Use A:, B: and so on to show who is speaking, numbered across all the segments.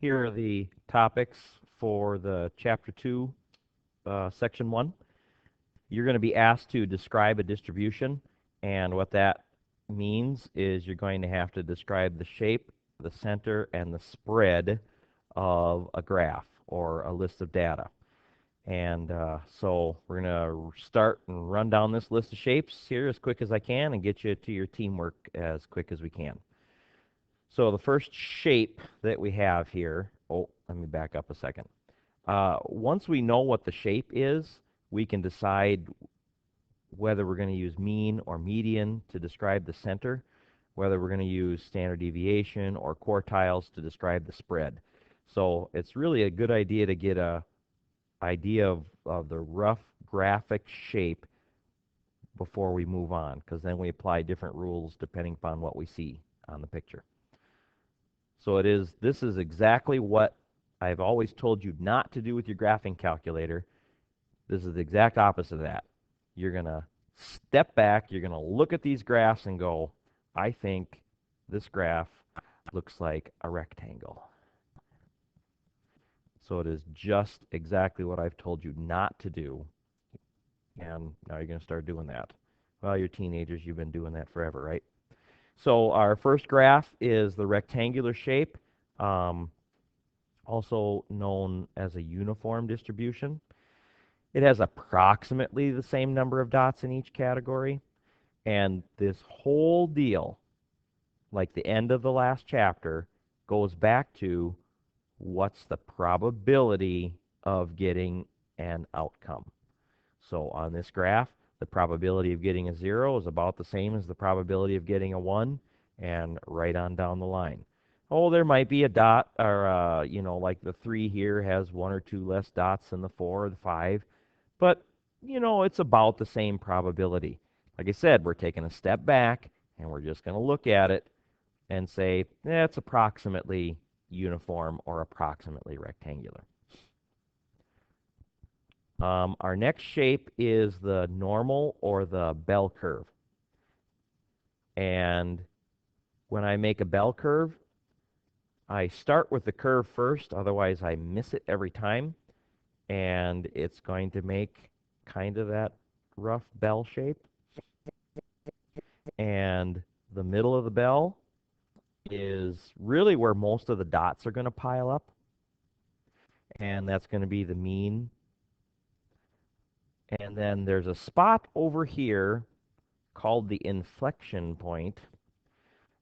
A: Here are the topics for the Chapter 2, Section 1. You're going to be asked to describe a distribution, and what that means is you're going to have to describe the shape, the center, and the spread of a graph or a list of data. And so we're going to start and run down this list of shapes here as quick as I can and get you to your teamwork as quick as we can. So the first shape that we have here, let me back up a second. Once we know what the shape is, we can decide whether we're going to use mean or median to describe the center, whether we're going to use standard deviation or quartiles to describe the spread. So it's really a good idea to get a idea of the rough graphic shape before we move on, because then we apply different rules depending upon what we see on the picture. So this is exactly what I've always told you not to do with your graphing calculator. This is the exact opposite of that. You're going to step back, you're going to look at these graphs and go, I think this graph looks like a rectangle. So it is just exactly what I've told you not to do. And now you're going to start doing that. Well, you're teenagers, you've been doing that forever, right? So our first graph is the rectangular shape, also known as a uniform distribution. It has approximately the same number of dots in each category. And this whole deal, like the end of the last chapter, goes back to what's the probability of getting an outcome. So on this graph, the probability of getting a 0 is about the same as the probability of getting a 1, and right on down the line. Oh, there might be a dot, or, like the 3 here has 1 or 2 less dots than the 4 or the 5. But, it's about the same probability. Like I said, we're taking a step back, and we're just going to look at it and say, it's approximately uniform or approximately rectangular. Our next shape is the normal or the bell curve. And when I make a bell curve, I start with the curve first, otherwise I miss it every time. And it's going to make kind of that rough bell shape. And the middle of the bell is really where most of the dots are going to pile up. And that's going to be the mean. And then there's a spot over here called the inflection point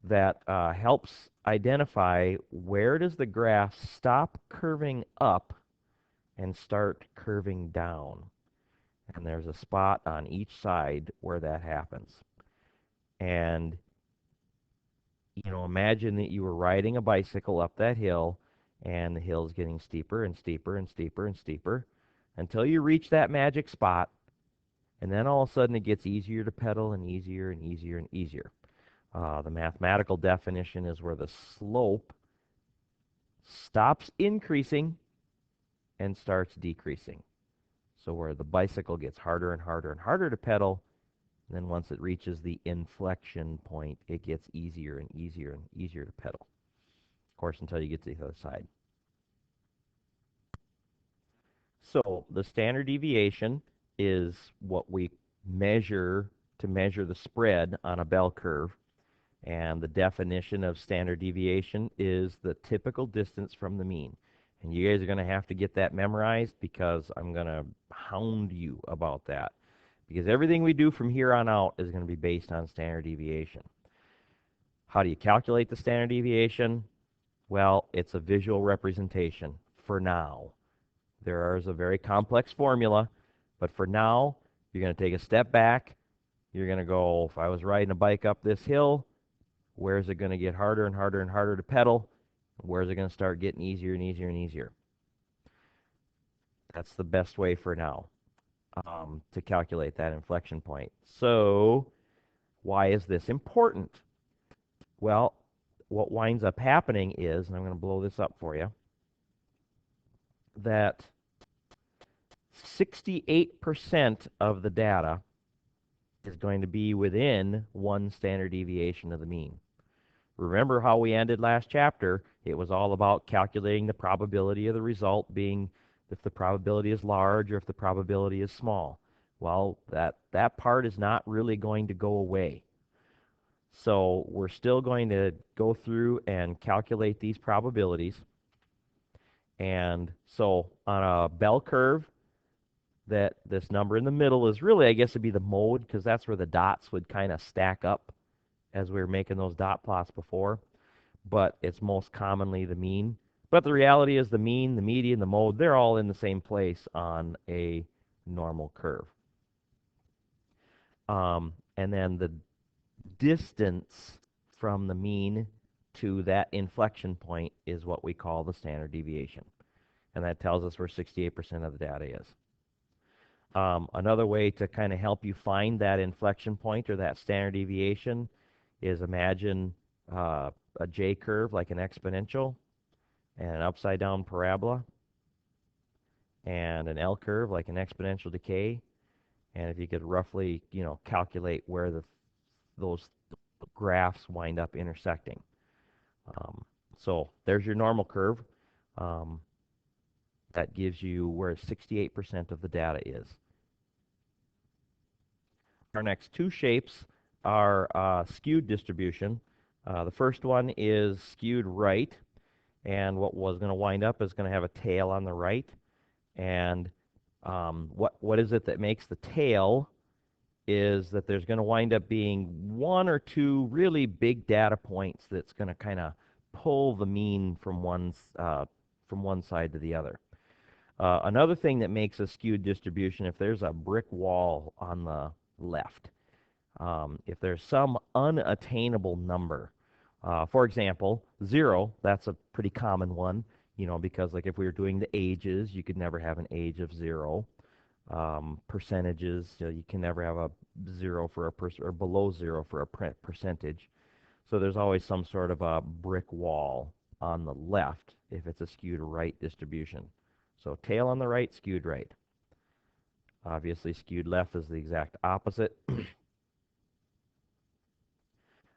A: that helps identify where does the graph stop curving up and start curving down. And there's a spot on each side where that happens. And, imagine that you were riding a bicycle up that hill, and the hill's getting steeper and steeper and steeper and steeper until you reach that magic spot, and then all of a sudden it gets easier to pedal and easier and easier and easier. The mathematical definition is where the slope stops increasing and starts decreasing. So where the bicycle gets harder and harder and harder to pedal, and then once it reaches the inflection point, it gets easier and easier and easier to pedal. Of course, until you get to the other side. So the standard deviation is what we measure to measure the spread on a bell curve. And the definition of standard deviation is the typical distance from the mean. And you guys are going to have to get that memorized, because I'm going to hound you about that. Because everything we do from here on out is going to be based on standard deviation. How do you calculate the standard deviation? Well, it's a visual representation for now. There is a very complex formula, but for now, you're going to take a step back. You're going to go, if I was riding a bike up this hill, where's it going to get harder and harder and harder to pedal? Where's it going to start getting easier and easier and easier? That's the best way for now to calculate that inflection point. So why is this important? Well, what winds up happening is, and I'm going to blow this up for you, that 68% of the data is going to be within one standard deviation of the mean. Remember how we ended last chapter? It was all about calculating the probability of the result being if the probability is large or if the probability is small. Well, that part is not really going to go away. So we're still going to go through and calculate these probabilities. And so on a bell curve, that this number in the middle is really, I guess, it'd be the mode, because that's where the dots would kind of stack up as we were making those dot plots before. But it's most commonly the mean. But the reality is the mean, the median, the mode, they're all in the same place on a normal curve. And then the distance from the mean to that inflection point is what we call the standard deviation. And that tells us where 68% of the data is. Another way to kind of help you find that inflection point or that standard deviation is imagine a J curve like an exponential and an upside down parabola and an L curve like an exponential decay. And if you could roughly, calculate where those graphs wind up intersecting. So there's your normal curve. That gives you where 68% of the data is. Our next two shapes are skewed distribution. The first one is skewed right, and what was going to wind up is going to have a tail on the right. And what is it that makes the tail is that there's going to wind up being one or two really big data points that's going to kind of pull the mean from one side to the other. Another thing that makes a skewed distribution, if there's a brick wall on the left, if there's some unattainable number, for example, 0, that's a pretty common one, because like if we were doing the ages, you could never have an age of 0. Percentages, you can never have a 0 for a person or below 0 for a percentage. So there's always some sort of a brick wall on the left if it's a skewed right distribution. So tail on the right, skewed right. Obviously, skewed left is the exact opposite.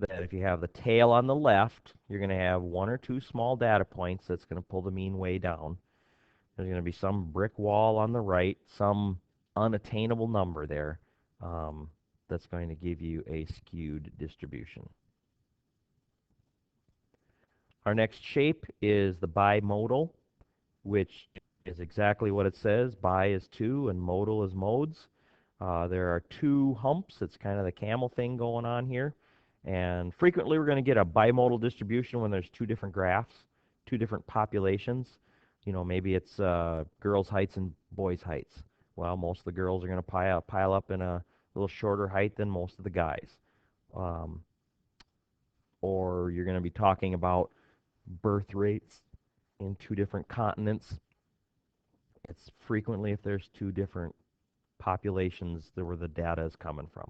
A: That if you have the tail on the left, you're going to have one or two small data points that's going to pull the mean way down. There's going to be some brick wall on the right, some unattainable number there that's going to give you a skewed distribution. Our next shape is the bimodal, which is exactly what it says. Bi is two and modal is modes. There are two humps. It's kind of the camel thing going on here. And frequently we're going to get a bimodal distribution when there's two different graphs, two different populations. Maybe it's girls' heights and boys' heights. Well, most of the girls are going to pile up in a little shorter height than most of the guys. Or you're going to be talking about birth rates in two different continents. It's frequently if there's two different populations where the data is coming from.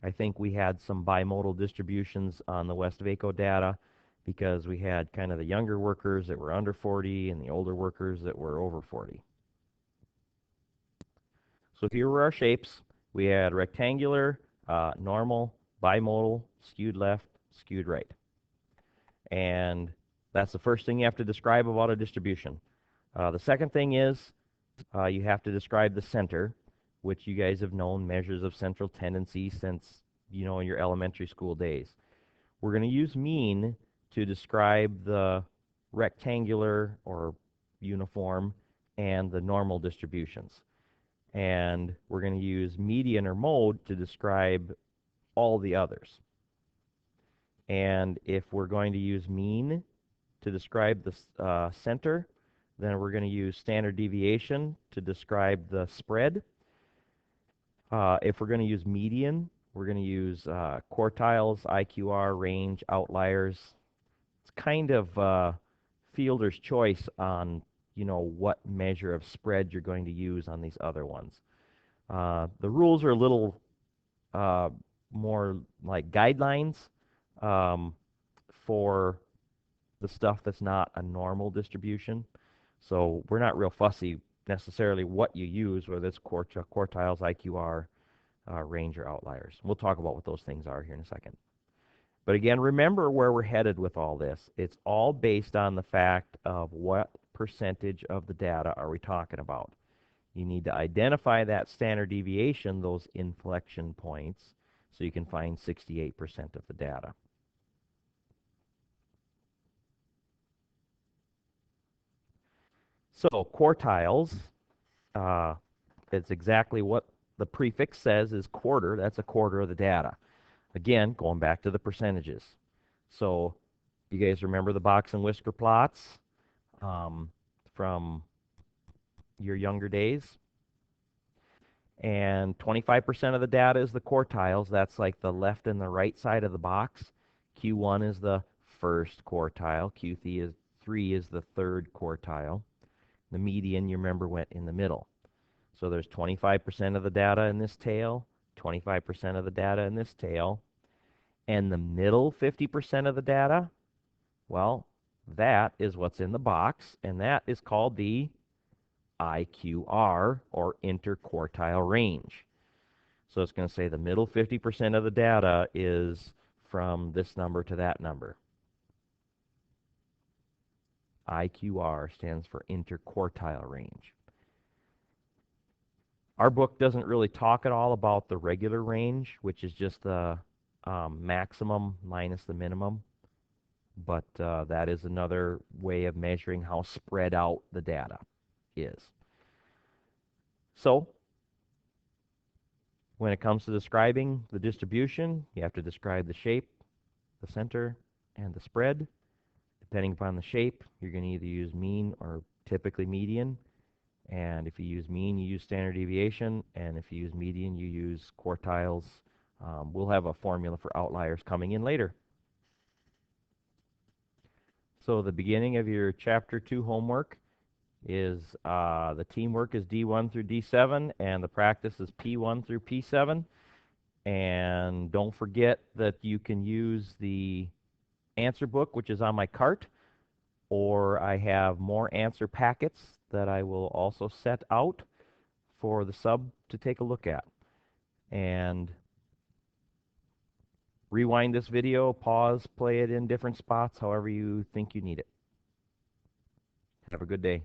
A: I think we had some bimodal distributions on the Westvaco data because we had kind of the younger workers that were under 40 and the older workers that were over 40. So here were our shapes. We had rectangular, normal, bimodal, skewed left, skewed right. And that's the first thing you have to describe about a distribution. The second thing is you have to describe the center, which you guys have known measures of central tendency since, your elementary school days. We're going to use mean to describe the rectangular or uniform and the normal distributions. And we're going to use median or mode to describe all the others. And if we're going to use mean to describe the center, then we're going to use standard deviation to describe the spread. If we're going to use median, we're going to use quartiles, IQR, range, outliers. It's kind of fielder's choice on, what measure of spread you're going to use on these other ones. The rules are a little more like guidelines for the stuff that's not a normal distribution. So we're not real fussy necessarily what you use, whether it's quartiles, IQR, range, or outliers. We'll talk about what those things are here in a second. But again, remember where we're headed with all this. It's all based on the fact of what percentage of the data are we talking about. You need to identify that standard deviation, those inflection points, so you can find 68% of the data. So quartiles, it's exactly what the prefix says is quarter. That's a quarter of the data. Again, going back to the percentages. So you guys remember the box and whisker plots from your younger days? And 25% of the data is the quartiles. That's like the left and the right side of the box. Q1 is the first quartile. Q3 is the third quartile. The median, you remember, went in the middle. So there's 25% of the data in this tail, 25% of the data in this tail, and the middle 50% of the data, well, that is what's in the box, and that is called the IQR, or interquartile range. So it's going to say the middle 50% of the data is from this number to that number. IQR stands for interquartile range. Our book doesn't really talk at all about the regular range, which is just the maximum minus the minimum. But that is another way of measuring how spread out the data is. So when it comes to describing the distribution, you have to describe the shape, the center, and the spread. Depending upon the shape, you're going to either use mean or typically median. And if you use mean, you use standard deviation. And if you use median, you use quartiles. We'll have a formula for outliers coming in later. So the beginning of your Chapter 2 homework is the teamwork is D1 through D7, and the practice is P1 through P7. And don't forget that you can use the answer book, which is on my cart, or I have more answer packets that I will also set out for the sub to take a look at. And rewind this video, pause, play it in different spots, however you think you need it. Have a good day.